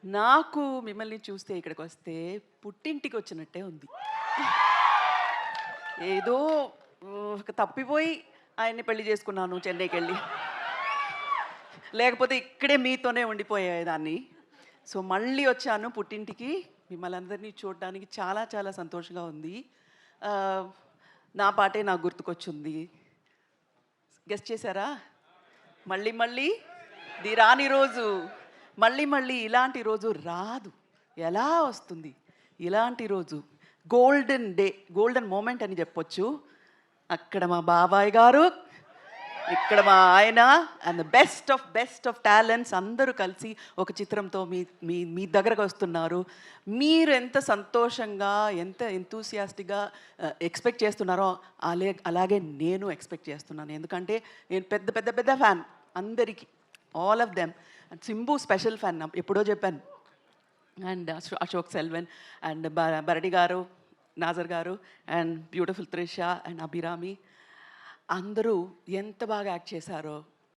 నాకు మిమ్మల్ని చూస్తే ఇక్కడికొస్తే పుట్టింటికి వచ్చినట్టే ఉంది. ఏదో తప్పిపోయి ఆయన్ని పెళ్లి చేసుకున్నాను చెన్నైకెళ్ళి. లేకపోతే ఇక్కడే మీతోనే ఉండిపోయేదాన్ని. సో, మళ్ళీ వచ్చాను పుట్టింటికి. మిమ్మల్ని అందరినీ చూడడానికి చాలా చాలా సంతోషంగా ఉంది. ఆహ్, నా పాటే నాకు గుర్తుకొచ్చింది. గెస్ చేశారా? మళ్ళీ మళ్ళీ ది రాని రోజు, మళ్ళీ మళ్ళీ ఇలాంటి రోజు రాదు. ఎలా వస్తుంది? ఇలాంటి రోజు గోల్డెన్ డే, గోల్డెన్ మోమెంట్ అని చెప్పొచ్చు. అక్కడ మా బాబాయ్ గారు, ఇక్కడ మా ఆయన అండ్ బెస్ట్ ఆఫ్ టాలెంట్స్ అందరూ కలిసి ఒక చిత్రంతో మీ మీ మీ దగ్గరకు వస్తున్నారు. మీరు ఎంత సంతోషంగా, ఎంత ఎంతూసియాస్టిక్గా ఎక్స్పెక్ట్ చేస్తున్నారో అలాగే నేను ఎక్స్పెక్ట్ చేస్తున్నాను. ఎందుకంటే నేను పెద్ద పెద్ద పెద్ద ఫ్యాన్ అందరికీ, all of them. Simbu special fan, ఎప్పుడో చెప్పాను. అండ్ అశోక్ సెల్వన్ అండ్ భరణి గారు, నాజర్ గారు and beautiful Trisha and Abhirami అందరూ ఎంత బాగా యాక్ట్ చేశారో.